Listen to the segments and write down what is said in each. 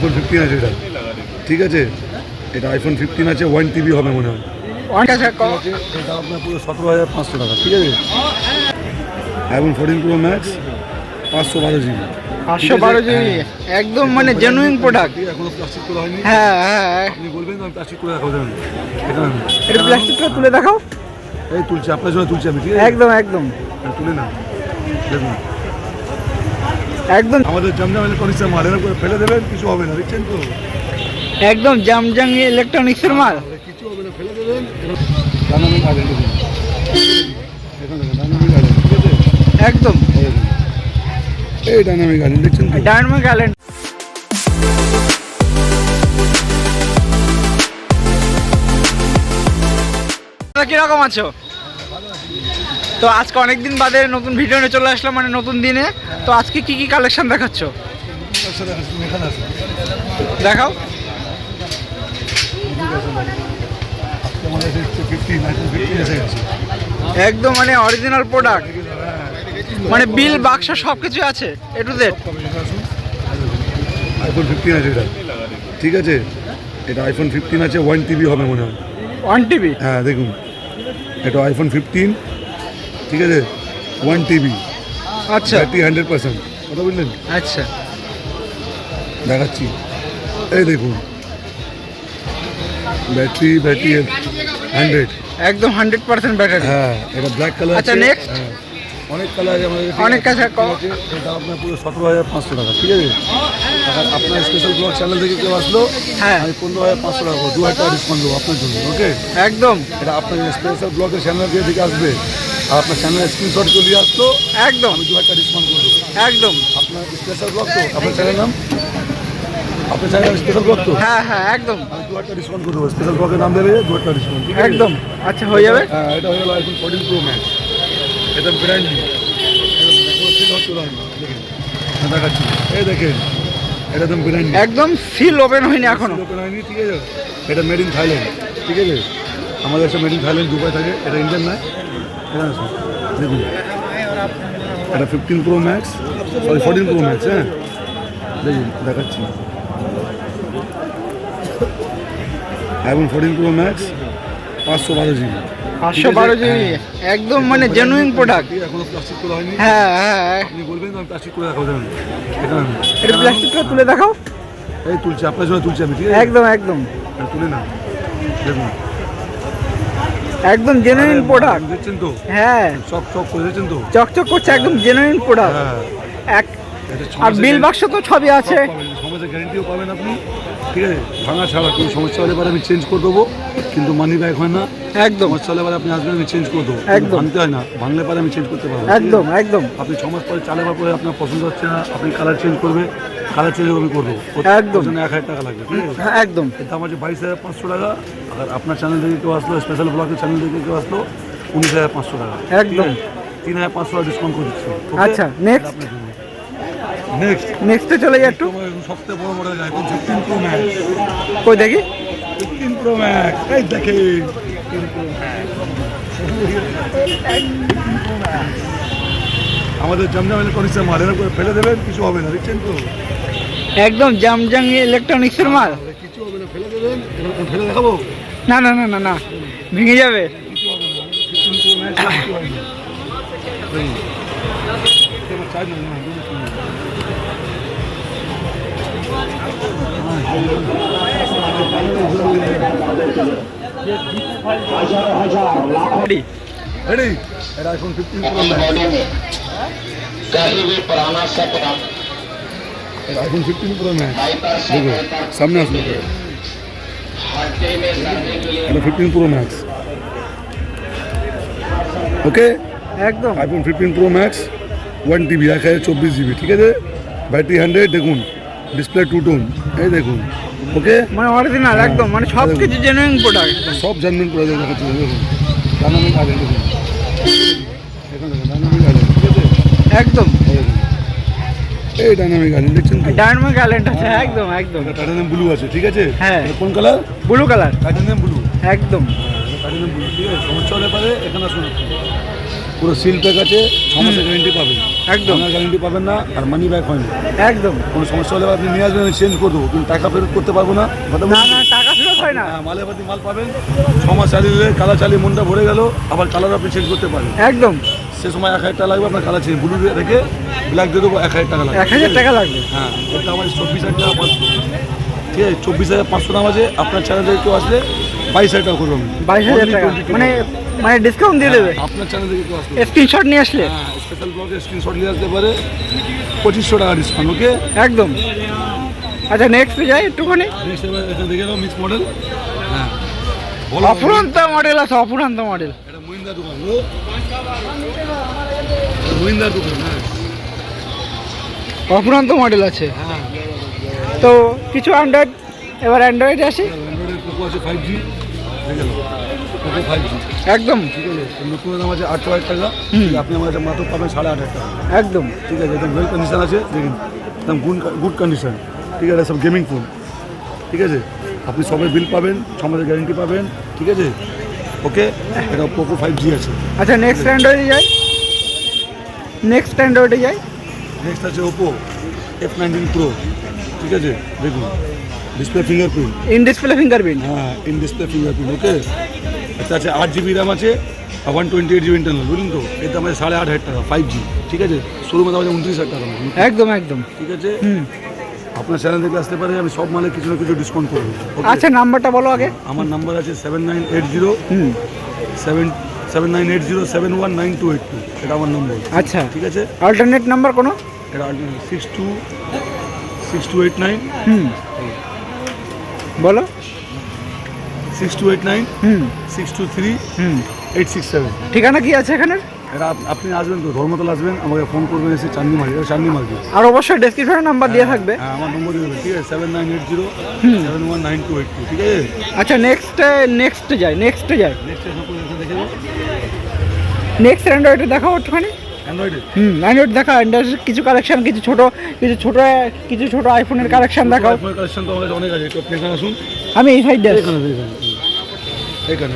IPhone 15 আছে এটা, ঠিক আছে। এটা আইফোন 15 আছে, 1 TB হবে মনে হয়। এটা আপনার পুরো 17,500 টাকা, ঠিক আছে। IPhone 14 pro max 512 GB, 512 GB একদম মানে জেনুইন প্রোডাক্ট। এখনো প্লাস্টিক তোলা হয়নি। হ্যাঁ হ্যাঁ, আপনি বলবেন আমি প্লাস্টিক করে রাখবো, দেবেন এটা এটা প্লাস্টিকটা তুলে দেখাও। এই তুলছি, আপনার জন্য তুলছি আমি, ঠিক আছে। একদম একদম তুলে না, দেখুন একদম আমাদের জমজমের কনিসের মাল, এরকম করে ফেলে দেবেন, কিছু হবে না, দেখছেন তো। একদম জামজাঙ্গি ইলেকট্রনিক্সের মাল। কিছু হবে না, ফেলে দেবেন। ডায়নামিক আইল্যান্ড দেখুন, এখন দেখুন ডায়নামিক আইল্যান্ড, ঠিক আছে। একদম এই ডায়নামিক আইল্যান্ড দেখছেন তো। Dynamic island. কিরকম আছো? তো আজকে অনেকদিন বাদে নতুন ভিডিও নিয়ে চলে আসলাম, মানে নতুন দিনে। তো আজকে কি কি কালেকশন দেখাচ্ছ? দেখাও। একদম মানে অরিজিনাল প্রোডাক্ট, মানে বিল বাক্স সব কিছু আছে এ টু জেড। আইফোন 15 আছে এটা, ঠিক আছে। এটা আইফোন 15 আছে, 1 TB হবে মনে হয়। 1 TB? হ্যাঁ দেখুন, এটা আইফোন 15, ঠিক আছে, 1 TB। আচ্ছা, ব্যাটারি 100%, কথা বললেন। আচ্ছা দেখাচ্ছি, এই দেখুন ব্যাটারি 100, একদম 100% ব্যাটারি। হ্যাঁ। এটা ব্ল্যাক কালার। আচ্ছা, নেক্সট। অনেক কালার আছে আমাদের, অনেক কাছে এটা আপনার পুরো 17,500 টাকা, ঠিক আছে। আর আপনার স্পেশাল ব্লগ চ্যানেল থেকে কেউ আসলো, হ্যাঁ আমি 15,500 টাকা 2,000 টাকা ডিসকাউন্ট দেবো আপনার জন্য, ওকে। একদম এটা আপনার স্পেশাল ব্লগের চ্যানেল থেকে আসবে, আর আপনার চ্যানেলের স্ক্রিনশট চলে আসলো, একদম আমি 2,000 টাকা ডিসকাউন্ট করে দেবো। একদম আপনার স্পেশাল ব্লগ তো, আপনার চ্যানেল নাম, আপনার চ্যানেল স্পেশাল ব্লগ তো, হ্যাঁ হ্যাঁ একদম আমি 2,000 টাকা ডিসকাউন্ট করে দেবো। স্পেশাল ব্লগের নাম দেবে, 2,000 টাকা ডিসকাউন্ট, একদম। আচ্ছা, হয়ে যাবে। হ্যাঁ। এটা হয়ে গেল আইফোন 14 প্রো ম্যাক্স, এটা ব্র্যান্ড নিউ, দেখাচ্ছি, এই দেখেন এটা একদম ব্র্যান্ড নিউ, একদম সিল ওপেন হয়নি এখনো। ওপেন হয়নি, ঠিক আছে। এটা মেড ইন থাইল্যান্ড, ঠিক আছে। আমাদের একটা মেড ইন থাইল্যান্ড দুবাই থাকে, এটা ইন্ডিয়ান নয়। এটা আছে, দেখুন এটা 15 pro max, sorry 14 pro max, হ্যাঁ দেখুন দেখাচ্ছি। IPhone 14 pro max 512 GB, 512 GB একদম মানে জেনুইন প্রোডাক্ট। এখনো প্লাস্টিক তোলা হয়নি। হ্যাঁ হ্যাঁ, আপনি বলবেন আমি প্লাস্টিক করে রাখবো, দেবেন এটা এটা প্লাস্টিকটা তুলে দেখাও। এই তুলছি, আপনার জন্য তুলছি আমি, ঠিক আছে। একদম একদম এটা তুলে না, দেখুন একদম জেনুইন প্রোডাক্ট। দেখছেন তো, হ্যাঁ চক চক করে দেখছেন তো। চকচক করছে, একদম জেনুইন প্রোডাক্ট। হ্যাঁ, এক আর বিল বাক্স তো সবই আছে। সমস্যা গ্যারেন্টিও পাবেন আপনি, ঠিক আছে। ভাঙা ছাড়া কোনো সমস্যা হলে পরে আমি চেঞ্জ করে দেবো, কিন্তু মানি ব্যাক হয় না। একদম সমস্যা হলে পরে আপনি আসবেন, আমি চেঞ্জ করে দেবো। একদম। ভাঙতে হয় না, ভাঙলে পরে আমি চেঞ্জ করতে পারবো, একদম একদম আপনি 6 মাস পরে চালাবার পরে আপনার পছন্দ হচ্ছে না, আপনি কালার চেঞ্জ করবে, কালার চেঞ্জ আমি করবো, একদম। 1,000 টাকা লাগবে, ঠিক আছে। একদম এর দাম আছে 22,500 টাকা। আর আপনার চ্যানেল থেকে কেউ আসলো, স্পেশাল ব্লগের চ্যানেল থেকে কেউ আসলো, 19,500 টাকা, একদম। 3,500 টাকা ডিসকাউন্ট করে দিচ্ছি। আচ্ছা, নেক্সট নেক্সট নেক্সটে চলে যাই একটু। সবথেকে বড় মডেল আইফোন 15 প্রো ম্যাক্স, কই দেখি। 15 প্রো ম্যাক্স, এই দেখেন 15 প্রো ম্যাক্স। আমাদের জমজমের কনিসের মাল, এরকম করে ফেলে দেবেন, কিছু হবে না, দেখছেন তো। একদম জামজাঙ্গি ইলেকট্রনিক্সের মাল। কিছু হবে না, ফেলে দেবেন, এরকম ফেলে দেখাবো, না না না না না, ভেঙে যাবে। কিছু হবে না। 15 প্রো ম্যাক্স কিছু হয় না। চাই না, রেডি। এটা iPhone 15 pro max, iPhone 15 pro max, দেখো সামনে আসলো, এটা 15 প্রো ম্যাক্স, ওকে। একদম iPhone 15 pro max 1 TB, 1024 GB, ঠিক আছে। ব্যাটারি 100, দেখুন ডিসপ্লে 2 টোন, এই দেখুন, ওকে। মানে অরিজিনাল একদম, মানে সব কিছু জেনুইন প্রোডাক্ট। সব জানবেন করে দেখাচ্ছি, দেখুন ডায়নামিক আইল্যান্ড, দেখুন এখন দেখুন ডায়নামিক আইল্যান্ড, ঠিক আছে। একদম এই ডায়নামিক আইল্যান্ড দেখছেন তো। ডায়নামিক আইল্যান্ড আছে, একদম একদম। টাইটানিয়াম ব্লু আছে, ঠিক আছে। হ্যাঁ। এটা কোন colour? Blue colour. Titanium blue, একদম টাইটানিয়াম ব্লু, ঠিক আছে। সমস্যা হলে পারে এখানে আসুন, পুরো সিল প্যাক আছে, 6 মাসের গ্যারেন্টি পাবেন। একদম। গ্যারেন্টি পাবেন না, আর মানি ব্যাক হয় না। একদম। কোনো সমস্যা হলে আপনি নিয়ে আসবেন, আমি চেঞ্জ করে দেবো, কিন্তু টাকা ফেরত করতে পারবো না। কথা না বলছি? না, টাকা ফেরত হয় না। হ্যাঁ, মালেবাদি মাল পাবেন, 6 মাস চালিয়ে কালার চালিয়ে মনটা ভরে গেল, আবার কালার আপনি চেঞ্জ করতে পারেন। একদম। সে সময় 1000 টাকা লাগবে, আপনার কালার চেঞ্জ ব্লু রেখে ব্ল্যাক দিয়ে দেবো, 1000 টাকা লাগবে। 1000 টাকা লাগবে। হ্যাঁ, এটা আমার 24,000 টাকা 500, ঠিক আছে, 24,500 নাম আছে। আপনার চ্যানেলে কেউ আসলে 22,000 টাকা করবো আমি। 22,000 টাকা মানে মানে ডিসকাউন্ট দিয়ে দেবে। আপনার চ্যানেল থেকে কেউ আসলে স্ক্রিনশট নিয়ে আসলে হ্যাঁ, স্পেশাল ব্লগে স্ক্রিনশট নিয়ে আসতে পারে, 2500 টাকা ডিসকাউন্ট। ওকে, একদম। আচ্ছা নেক্সট যাই একটুখানি। নেক্সট এবার এটা দেখে নাও, মিক্স মডেল। হ্যাঁ, বলো। অপুরান্ত মডেল আছে, অপুরান্ত মডেল। এটা মহিন্দ্রা দোকান, ও মহিন্দ্রার দোকান। হ্যাঁ অপুরান্ত মডেল আছে। হ্যাঁ, তো কিছু অ্যান্ড্রয়েড, এবার অ্যান্ড্রয়েডে আসি। অ্যান্ড্রয়েডের পোকো আছে 5G, ঠিক আছে, পোকো 5G, একদম। ঠিক আছে। নতুন দাম আছে 8,000 টাকা, আপনি আমার কাছে মাত্র পাবেন 8,500 টাকা। একদম। ঠিক আছে, একদম ওয়েল কন্ডিশন আছে, দেখুন একদম গুড কন্ডিশন, ঠিক আছে, সব গেমিং ফোন, ঠিক আছে। আপনি সবের বিল পাবেন, 6 মাসের গ্যারেন্টি পাবেন, ঠিক আছে। ওকে, এটা পোকো 5G আছে। আচ্ছা নেক্সট অ্যান্ড্রয়েডে যাই, নেক্সট অ্যান্ড্রয়েডে যাই। নেক্সট আছে ওপো F19 Pro, ঠিক আছে, দেখুন display fingerprint. In display fingerprint. হ্যাঁ, ইন ডিসপ্লে ফিঙ্গারপ্রিন্ট। ওকে, এটা আছে 8GB র্যাম আছে, আর 128GB ইন্টারনাল, বুঝলেন তো। এর দাম আছে 8,500 টাকা 5G, ঠিক আছে। শোরুমে দাম আছে 29,000 টাকা, একদম একদম। ঠিক আছে। আপনার চ্যানেল থেকে আসতে পারে, আমি সব মালে কিছু না কিছু ডিসকাউন্ট করবো। Okay? আচ্ছা নাম্বারটা বলো আগে। আমার নাম্বার আছে 7980719282, এটা আমার নম্বর। আচ্ছা ঠিক আছে, অল্টারনেট নাম্বার কোনো? এটা 6289 বলো। 6289 623 867। ঠিকানা কি আছে এখানে? এটা আপনি আসবেন তো, ধর্মতলা আসবেন, আমাকে ফোন করবেন, এসে চাঁদনি মার্কেট, চাঁদনি মার্কেট। আর অবশ্যই ডেসক্রিপশনে নাম্বার দেওয়া থাকবে। হ্যাঁ, আমার নম্বর দিয়ে দেবেন, ঠিক আছে, 7980719282, ঠিক আছে। আচ্ছা নেক্সট যাই, নেক্সট দেখে দেবো নেক্সট অ্যান্ড্রয়েডে দেখাও একটুখানি। অ্যান্ড্রয়েডে। অ্যান্ড্রয়েড দেখা, অ্যান্ড্রয়েড কিছু কালেকশন, কিছু ছোট আইফোনের কালেকশন দেখাও। আইফোনের কালেকশন তো আমার কাছে অনেক আছে, একটু আপনি এখানে আসুন। আমি এই সাইডে আছি। এখানে এখানে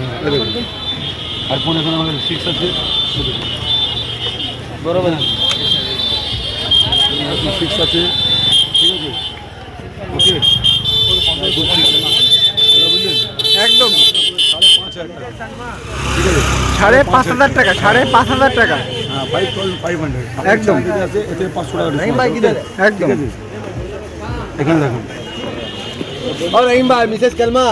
আইফোন এখানে আমাদের 6 আছে, বরাবর 6 আছে, ঠিক আছে। ওকে, বুঝলেন, একদম 5,500 টাকা, ঠিক আছে, 5,500 টাকা, 5,500 টাকা। হ্যাঁ, 5,500 একদম। আছে, এতে 500 টাকা ডিসকাউন্ট, একদম। ঠিক আছে। এখানে দেখুন, और रहीम भाई मिसेस कलमा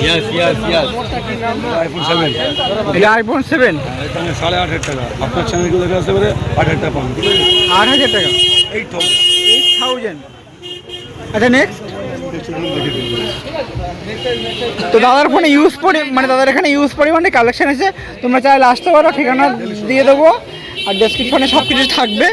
यस यस यस আইফোন 7, এটা আইফোন 7, এখানে 8,500 টাকা। আপনার চ্যানেলকে দেখে আসতে পারে 8,000 টাকা পাবেন, ঠিক আছে। 8,000 টাকা, 8,000। 8,000। আচ্ছা নেক্সট। দেখে দিন। তো দাদার ফোনে মানে দাদার এখানে ইউজ পরিমাণে কালেকশন আছে, তোমরা চাইলে আসতে পারো, ঠিকানা দিয়ে দেবো, আর ডেসক্রিপশনে সব কিছু থাকবে।